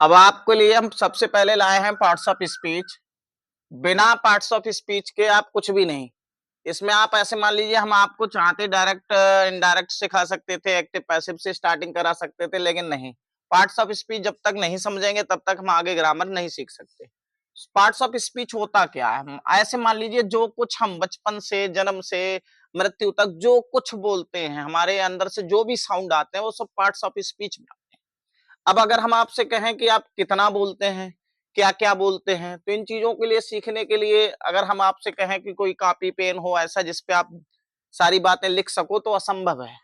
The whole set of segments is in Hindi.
अब आपके लिए हम सबसे पहले लाए हैं पार्ट्स ऑफ स्पीच। बिना पार्ट्स ऑफ स्पीच के आप कुछ भी नहीं। इसमें आप ऐसे मान लीजिए हम आपको चाहते डायरेक्ट इनडायरेक्ट सिखा सकते थे, एक्टिव पैसिव से स्टार्टिंग करा सकते थे, लेकिन नहीं। पार्ट्स ऑफ स्पीच जब तक नहीं समझेंगे तब तक हम आगे ग्रामर नहीं सीख सकते। पार्ट्स ऑफ स्पीच होता क्या है? हम ऐसे मान लीजिए जो कुछ हम बचपन से जन्म से मृत्यु तक जो कुछ बोलते हैं, हमारे अंदर से जो भी साउंड आते हैं वो सब पार्ट्स ऑफ स्पीच में। अब अगर हम आपसे कहें कि आप कितना बोलते हैं, क्या-क्या बोलते हैं, तो इन चीज़ों के लिए सीखने के लिए अगर हम आपसे कहें कि कोई कॉपी पेन हो ऐसा जिस पे आप सारी बातें लिख सको तो असंभव है।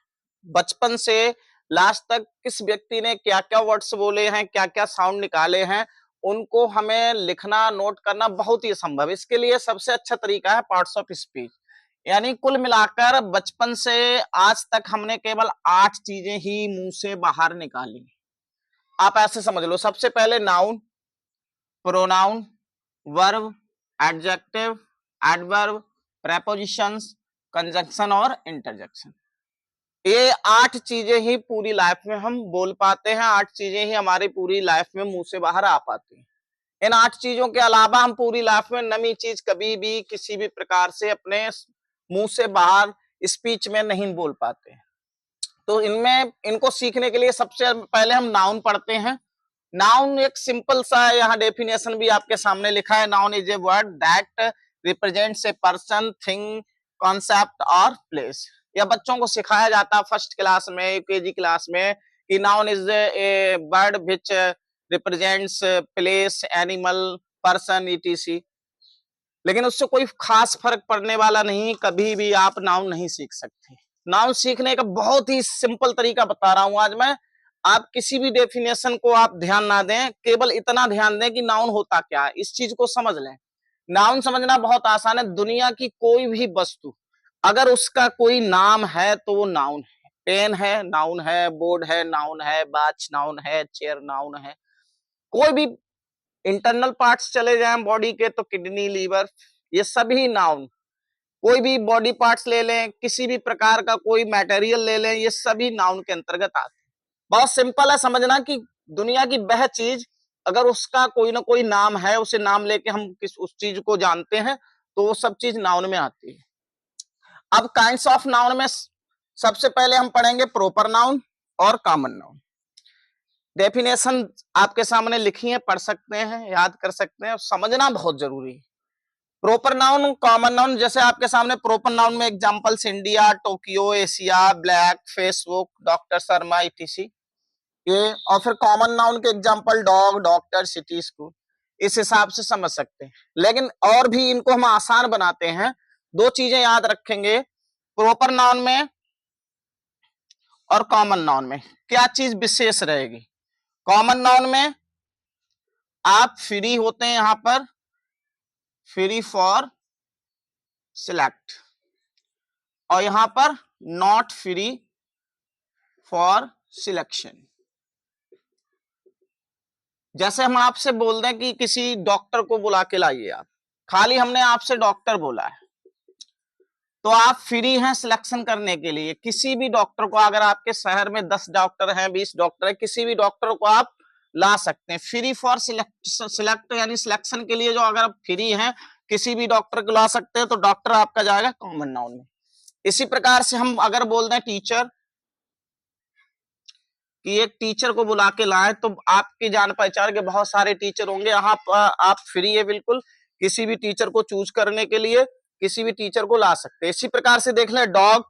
बचपन से लास्ट तक किस व्यक्ति ने क्या-क्या वर्ड्स बोले हैं, क्या-क्या साउंड निकाले हैं, उनको हमें लिखना, नोट करना बहुत ही असंभव है। इसके लिए सबसे अच्छा तरीका है पार्ट्स ऑफ स्पीच। यानी कुल मिलाकर बचपन से आज तक हमने केवल 8 चीज़ें ही मुँह से बाहर निकाली। आप ऐसे समझ लो, सबसे पहले noun, pronoun, verb, adjective, adverb, prepositions, conjunction और इंटरजेक्शन। ये 8 चीजें ही पूरी लाइफ में हम बोल पाते हैं, 8 चीजें ही हमारी पूरी लाइफ में मुंह से बाहर आ पाती हैं। इन 8 चीजों के अलावा हम पूरी लाइफ में नई चीज कभी भी किसी भी प्रकार से अपने मुंह से बाहर स्पीच में नहीं बोल पाते हैं। तो इनमें इनको सीखने के लिए सबसे पहले हम नाउन पढ़ते हैं। नाउन एक सिंपल सा यहाँ डेफिनेशन भी आपके सामने लिखा है। Noun is a word that represents a person, thing, concept और प्लेस। यह बच्चों को सिखाया जाता है फर्स्ट क्लास में, यूकेजी क्लास में, कि noun is a word which represents place, animal, person, etc. लेकिन उससे कोई खास फर्क पड़ने वाला नहीं, कभी भी आप नाउन नहीं सीख सकते। नाउन सीखने का बहुत ही सिंपल तरीका बता रहा हूं आज मैं। आप किसी भी डेफिनेशन को आप ध्यान ना दें, केवल इतना ध्यान दें कि नाउन होता क्या है, इस चीज को समझ लें। नाउन समझना बहुत आसान है। दुनिया की कोई भी वस्तु अगर उसका कोई नाम है तो वो नाउन है। पेन है, नाउन है। बोर्ड है, नाउन है। वॉच नाउन है। चेयर नाउन है। कोई भी इंटरनल पार्ट्स चले जाएं बॉडी के तो किडनी, लीवर, ये सभी नाउन। कोई भी बॉडी पार्ट्स ले लें, किसी भी प्रकार का कोई मटेरियल ले लें, ये सभी नाउन के अंतर्गत आते हैं। बहुत सिंपल है समझना कि दुनिया की वह चीज अगर उसका कोई ना कोई नाम है, उसे नाम लेके हम किस उस चीज को जानते हैं तो वो सब चीज नाउन में आती है। अब काइंड्स ऑफ नाउन में सबसे पहले हम पढ़ेंगे प्रोपर नाउन और कॉमन नाउन। डेफिनेशन आपके सामने लिखी है, पढ़ सकते हैं, याद कर सकते हैं, समझना बहुत जरूरी है। Proper noun, common noun. जैसे आपके सामने प्रोपर नाउन में examples India, Tokyo, Asia, black, Facebook, doctor Sharma, etc ये। और फिर कॉमन नाउन के example dog, doctor, city, school. इस हिसाब से समझ सकते हैं। लेकिन और भी इनको हम आसान बनाते हैं। दो चीजें याद रखेंगे प्रोपर नाउन में और कॉमन नाउन में। क्या चीज विशेष रहेगी? कॉमन नाउन में आप फ्री होते हैं, यहां पर फ्री फॉर सिलेक्ट, और यहां पर नॉट फ्री फॉर सिलेक्शन। जैसे हम आपसे बोल दें कि किसी डॉक्टर को बुला के लाइए, आप खाली हमने आपसे डॉक्टर बोला है तो आप फ्री हैं सिलेक्शन करने के लिए। किसी भी डॉक्टर को, अगर आपके शहर में 10 डॉक्टर हैं, 20 डॉक्टर है, किसी भी डॉक्टर को आप ला सकते हैं। फ्री फॉर सिलेक्ट यानी सिलेक्शन के लिए जो अगर आप फ्री हैं किसी भी डॉक्टर को ला सकते हैं तो डॉक्टर आपका जाएगा कॉमन नाउन में। इसी प्रकार से हम अगर बोल दें टीचर, कि एक टीचर को बुला के लाए, तो आपकी जान पहचान के बहुत सारे टीचर होंगे, यहाँ आप फ्री है बिल्कुल किसी भी टीचर को चूज करने के लिए, किसी भी टीचर को ला सकते हैं। इसी प्रकार से देख लें डॉग,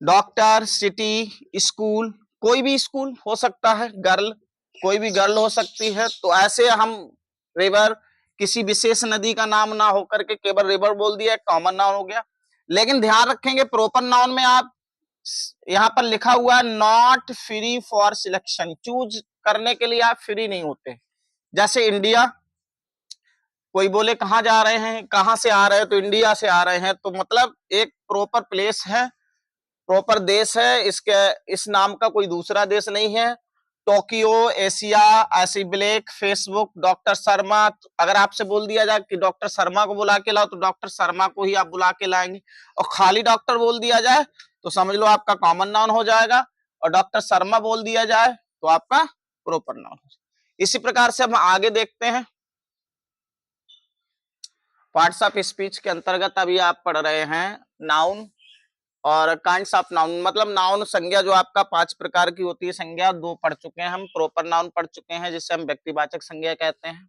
डॉक्टर, सिटी, स्कूल, कोई भी स्कूल हो सकता है, गर्ल, कोई भी गर्ल हो सकती है। तो ऐसे हम रिवर, किसी विशेष नदी का नाम ना होकर के केवल रिवर बोल दिया, कॉमन नाउन हो गया। लेकिन ध्यान रखेंगे प्रोपर नाउन में आप यहां पर लिखा हुआ not free for selection, choose करने के लिए आप फ्री नहीं होते। जैसे इंडिया, कोई बोले कहां जा रहे हैं, कहां से आ रहे हैं, तो इंडिया से आ रहे हैं, तो मतलब एक प्रॉपर प्लेस है, प्रॉपर देश है, इसके इस नाम का कोई दूसरा देश नहीं है। टोक्यो, एशिया, ऐसी ब्लैक, फेसबुक, डॉक्टर शर्मा। अगर आपसे बोल दिया जाए कि डॉक्टर शर्मा को बुला के लाओ तो डॉक्टर शर्मा को ही आप बुला के लाएंगे। और खाली डॉक्टर बोल दिया जाए तो समझ लो आपका कॉमन नाउन हो जाएगा, और डॉक्टर शर्मा बोल दिया जाए तो आपका प्रॉपर नाउन हो जाएगा। इसी प्रकार से हम आगे देखते हैं। पार्ट्स ऑफ स्पीच के अंतर्गत अभी आप पढ़ रहे हैं नाउन और काइंड्स ऑफ नाउन, मतलब नाउन संज्ञा जो आपका 5 प्रकार की होती है। संज्ञा 2 पढ़ चुके हैं हम, प्रॉपर नाउन पढ़ चुके हैं जिसे हम व्यक्तिवाचक संज्ञा कहते हैं।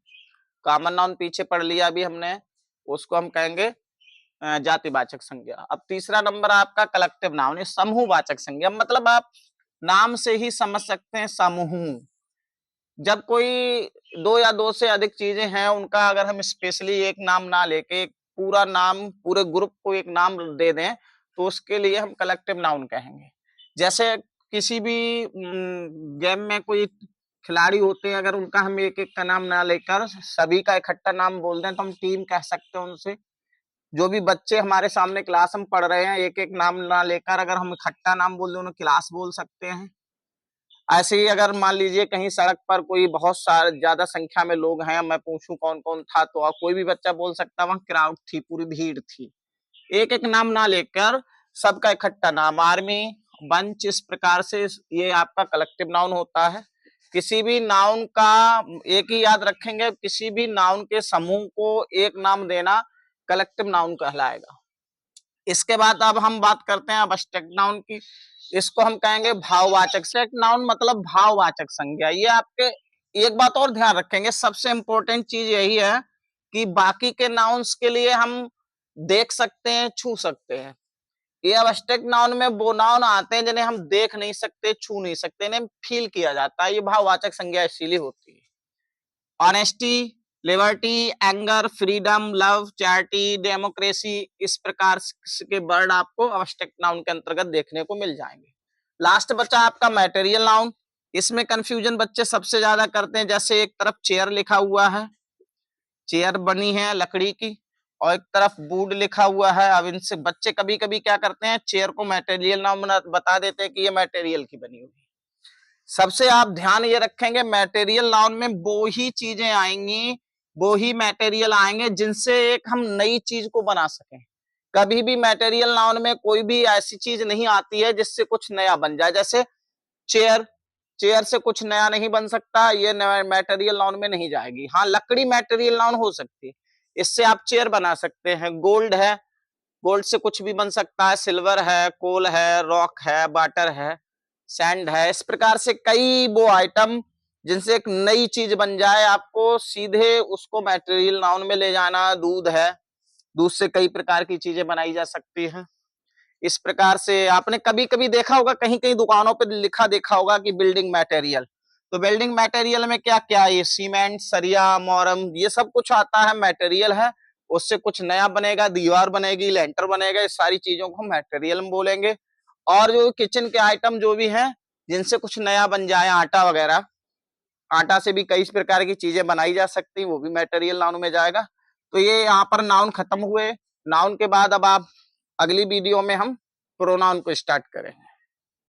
कॉमन नाउन पीछे पढ़ लिया अभी हमने, उसको हम कहेंगे जातिवाचक संज्ञा। अब तीसरा नंबर आपका कलेक्टिव नाउन, समूहवाचक संज्ञा, मतलब आप नाम से ही समझ सकते हैं समूह। जब कोई 2 या 2 से अधिक चीजें हैं, उनका अगर हम स्पेशली एक नाम ना लेके पूरा नाम, पूरे ग्रुप को एक नाम दे दें, तो उसके लिए हम कलेक्टिव नाउन कहेंगे। जैसे किसी भी गेम में कोई खिलाड़ी होते हैं, अगर उनका हम एक एक का नाम ना लेकर सभी का इकट्ठा नाम बोल दें तो हम टीम कह सकते हैं उनसे। जो भी बच्चे हमारे सामने क्लास में पढ़ रहे हैं, एक एक नाम ना लेकर अगर हम इकट्ठा नाम बोल दें, उन्हें क्लास बोल सकते हैं। ऐसे ही अगर मान लीजिए कहीं सड़क पर कोई बहुत सारे ज्यादा संख्या में लोग हैं, मैं पूछूं कौन कौन था, तो कोई भी बच्चा बोल सकता है वहां क्राउड थी, पूरी भीड़ थी। एक एक नाम ना लेकर सबका इकट्ठा नाम, आर्मी, बंच, इस प्रकार से ये आपका कलेक्टिव नाउन होता है। किसी भी नाउन का एक ही याद रखेंगे, किसी भी नाउन के समूह को एक नाम देना कलेक्टिव नाउन कहलाएगा। इसके बाद अब हम बात करते हैं अब्स्ट्रैक्ट नाउन की। इसको हम कहेंगे भाववाचक। अब्स्ट्रैक्ट नाउन मतलब भाववाचक संज्ञा। ये आपके एक बात और ध्यान रखेंगे, सबसे इंपॉर्टेंट चीज यही है कि बाकी के नाउन्स के लिए हम देख सकते हैं, छू सकते हैं। ये अब्स्ट्रैक्ट नाउन में वो नाउन आते हैं जिन्हें हम देख नहीं सकते, छू नहीं सकते, इन्हें फील किया जाता है। ये भाववाचक संज्ञा इसीलिए होती है। Honesty, liberty, anger, freedom, love, charity, democracy, इस प्रकार के वर्ड आपको अब्स्ट्रैक्ट नाउन के अंतर्गत देखने को मिल जाएंगे। लास्ट बचा आपका मटेरियल नाउन। इसमें कंफ्यूजन बच्चे सबसे ज्यादा करते हैं। जैसे एक तरफ चेयर लिखा हुआ है, चेयर बनी है लकड़ी की, और एक तरफ वुड लिखा हुआ है। अब इनसे बच्चे कभी कभी क्या करते हैं, चेयर को मटेरियल नाउन बता देते हैं कि ये मटेरियल की बनी हुई। सबसे आप ध्यान ये रखेंगे, मटेरियल नाउन में वो ही चीजें आएंगी, वो ही मटेरियल आएंगे जिनसे एक हम नई चीज को बना सकें। कभी भी मटेरियल नाउन में कोई भी ऐसी चीज नहीं आती है जिससे कुछ नया बन जाए। जैसे चेयर, चेयर से कुछ नया नहीं बन सकता, ये मटेरियल नाउन में नहीं जाएगी। हाँ, लकड़ी मटेरियल नाउन हो सकती है, इससे आप चेयर बना सकते हैं। गोल्ड है, गोल्ड से कुछ भी बन सकता है। सिल्वर है, कोल है, रॉक है, वाटर है, सैंड है। इस प्रकार से कई वो आइटम जिनसे एक नई चीज बन जाए, आपको सीधे उसको मटेरियल नाउन में ले जाना। दूध है, दूध से कई प्रकार की चीजें बनाई जा सकती हैं। इस प्रकार से आपने कभी कभी देखा होगा, कहीं कहीं दुकानों पे लिखा देखा होगा कि बिल्डिंग मटेरियल, तो बिल्डिंग मटेरियल में क्या क्या, ये सीमेंट, सरिया, मोरम, ये सब कुछ आता है, मटेरियल है। उससे कुछ नया बनेगा, दीवार बनेगी, लेंटर बनेगा, इस सारी चीजों को हम मटेरियल में बोलेंगे। और जो किचन के आइटम जो भी हैं जिनसे कुछ नया बन जाए, आटा वगैरह, आटा से भी कई प्रकार की चीजें बनाई जा सकती हैं, वो भी मटेरियल नाउन में जाएगा। तो ये यहाँ पर नाउन खत्म हुए। नाउन के बाद अब आप अगली वीडियो में हम प्रोनाउन को स्टार्ट करेंगे।